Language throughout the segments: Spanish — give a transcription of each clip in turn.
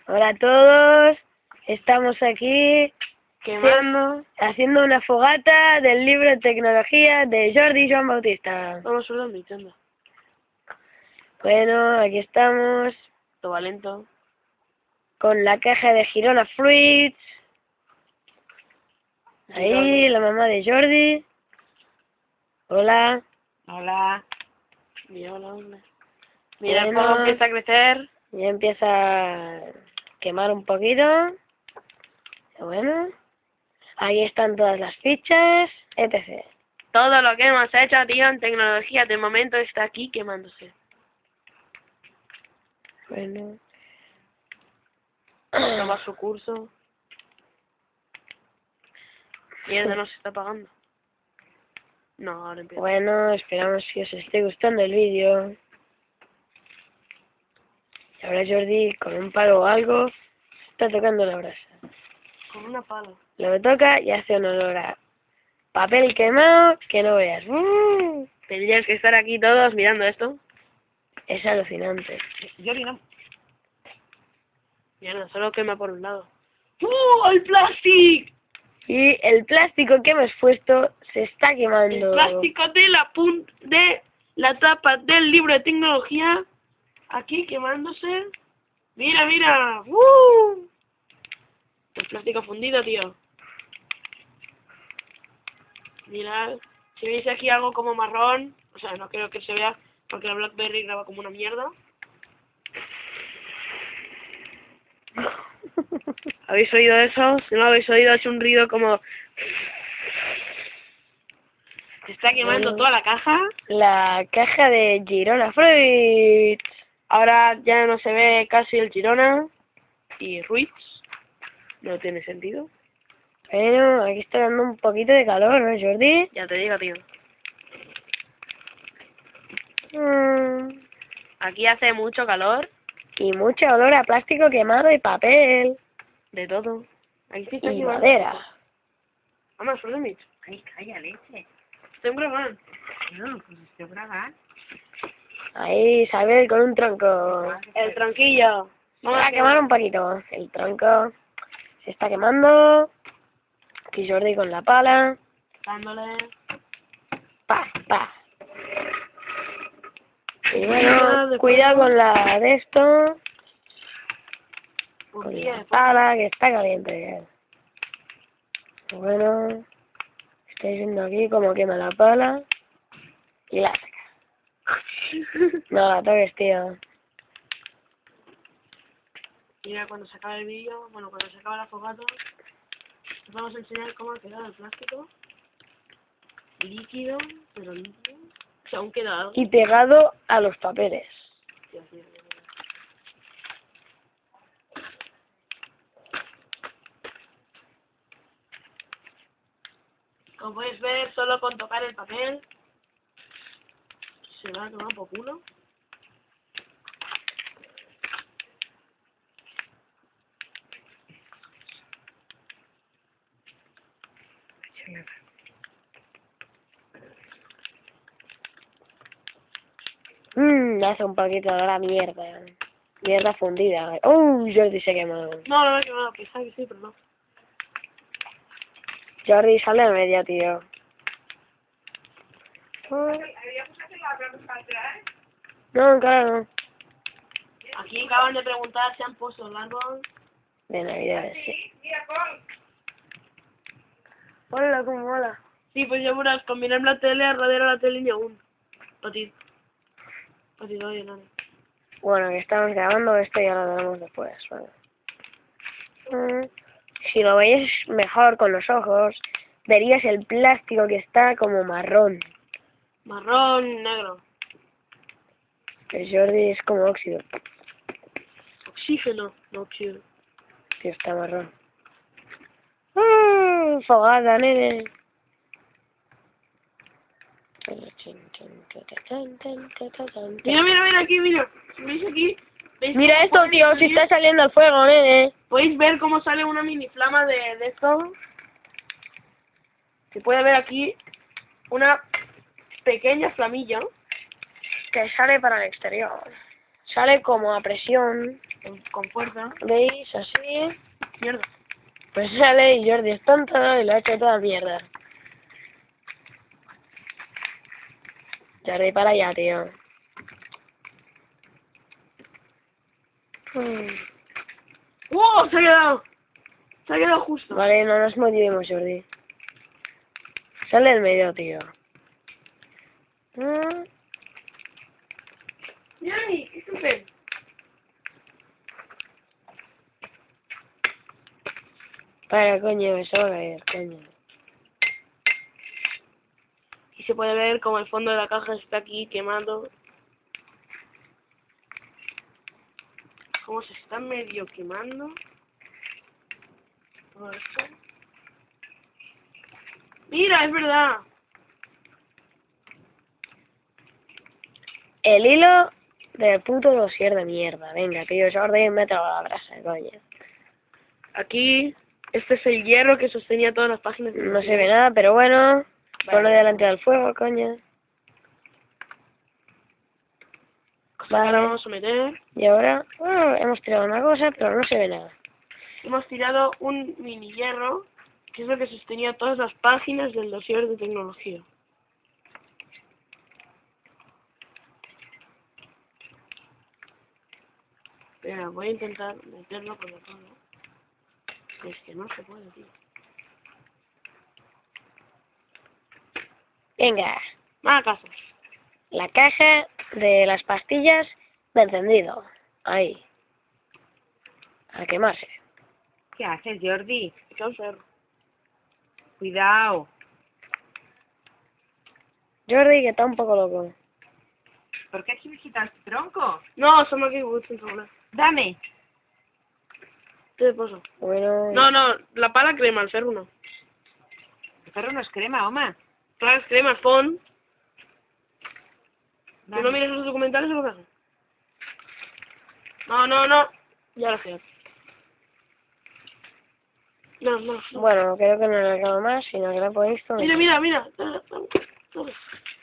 Hola a todos, estamos aquí Quemando. haciendo una fogata del libro de tecnología de Jordi Joan Bautista. Vamos solo invitando. Bueno, aquí estamos Todo lento. con la caja de Girona Fruits. Ahí, la mamá de Jordi. Hola. Hola. Mira, hola, hombre. Mira, Bueno. el fuego empieza a crecer. Ya empieza a quemar un poquito. Bueno, ahí están todas las fichas, etc. Todo lo que hemos hecho, tío, en tecnología, de momento está aquí quemándose. Bueno. Toma su curso. Mierda, no se está apagando. No, ahora empieza. Bueno, esperamos que os esté gustando el vídeo. Y ahora Jordi, con un palo o algo, está tocando la brasa. Con una pala. Lo toca y hace un olor a papel quemado que no veas. Tendrías que estar aquí todos mirando esto. Es alucinante. Jordi, no. Mierda, solo quema por un lado. ¡El plástico! Y el plástico que hemos puesto se está quemando. El plástico de la tapa del libro de tecnología. Aquí quemándose. Mira, mira. El plástico fundido, tío. Mirad. Si veis aquí algo como marrón. O sea, no creo que se vea. Porque la BlackBerry graba como una mierda. ¿Habéis oído eso? Si no lo habéis oído, es un ruido como... Se está quemando Bueno. toda la caja. La caja de Girona Fruits. Ahora ya no se ve casi el Girona. Y Ruiz. No tiene sentido. Bueno, aquí está dando un poquito de calor, ¿no, Jordi? Ya te digo, tío. Aquí hace mucho calor. Y mucho olor a plástico quemado y papel. De todo. Aquí sí está Y quemando. madera. Vamos, Frodemich. Ay, calla, leche. Estoy grabando. No, pues estoy grabando. Ahí Isabel con un tronco. El tronquillo. Vamos a quemar un poquito. El tronco se está quemando. Aquí Jordi con la pala. Dándole. Pa, pa. Y bueno, cuidado con la de esto. Un Con día la después. pala que está caliente. Bueno, estáis viendo aquí cómo quema la pala. Y la saca. No la toques, tío. Mira, cuando se acabe el vídeo, bueno, cuando se acabe la fogata, os vamos a enseñar cómo ha quedado el plástico. Líquido, pero líquido. O sea, aún queda algo. Y pegado a los papeles. Sí, así es. Como podéis ver, solo con tocar el papel se va a tomar por culo. Hace un poquito de la mierda. Mierda fundida. Jordi se quemó. No, pensaba que sí, pero no. Jordi sale a media, tío. No, claro no. Aquí acaban de preguntar si han puesto el árbol. De Navidad, sí. Hola, cómo mola. Sí, pues ya verás, combinar la tele a radiar a la tele y aún. Patito. Patito, oye, nada. Bueno, que estamos grabando esto ya lo veremos después. Vale. Si lo veis mejor con los ojos, verías el plástico que está como marrón. Marrón, negro. El Jordi es como óxido. Oxígeno, no oxígeno. Tío, está marrón. Fogata, nene. Mira, aquí, mira. Si veis aquí, ¿veis Mira cómo esto, puede tío, si salir? está saliendo el fuego, nene. ¿Podéis ver cómo sale una mini flama de esto? Se puede ver aquí una pequeña flamilla. Que sale para el exterior. Sale como a presión. con fuerza. ¿Veis? Así. Mierda. Pues sale y Jordi es tonto y lo ha hecho toda mierda. Jordi, para allá, tío. ¡Oh! Se ha quedado. Se ha quedado justo. Vale, no nos motivemos, Jordi. Sale del medio, tío. ¡Yay! ¡Qué súper! Para, coño, eso va a caer, coño. Y se puede ver como el fondo de la caja está aquí quemando. Como se está medio quemando. Todo esto. ¡Mira! ¡Es verdad! El hilo de puto dossier de mierda. Venga, tío, Jordi, mételo a la brasa, coño. Aquí, este es el hierro que sostenía todas las páginas. No se ve nada, pero bueno. Ponlo delante del fuego, coño. Ahora Vale. vamos a meter. Y ahora, bueno, hemos tirado una cosa, pero no se ve nada. Hemos tirado un mini hierro, que es lo que sostenía todas las páginas del dossier de tecnología. Espera, voy a intentar meterlo con la mano. Es que no se puede, tío. Venga, ¡Ah, casa! la caja de las pastillas de encendido. Ahí. A quemarse. ¿Qué haces, Jordi? Hay que usarlo. Cuidado. Jordi, que está un poco loco. ¿Por qué quieres quitar este tronco? No, som aquí, vull sense voler. Dame. Què poso? Bueno, No, la pala crema, el ferro no. El perro no es crema, home. Clar, es crema, el fons. ¿Tú Dame. no mires los documentales o qué? No. Ya lo sé. No. bueno, creo que no le acabo más, sino que le he puesto... Mira.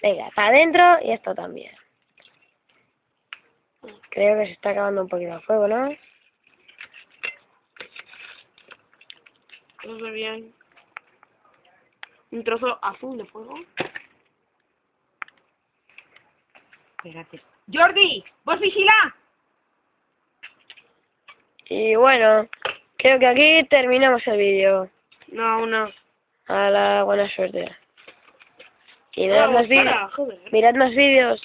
Venga, para adentro y esto también. Creo que se está acabando un poquito el fuego, ¿no? Eso se ve bien. Un trozo azul de fuego. Espérate. Jordi, vos vigila. Y bueno, creo que aquí terminamos el vídeo. No. A la buena suerte. Y mirad más vídeos. Joder. Mirad más vídeos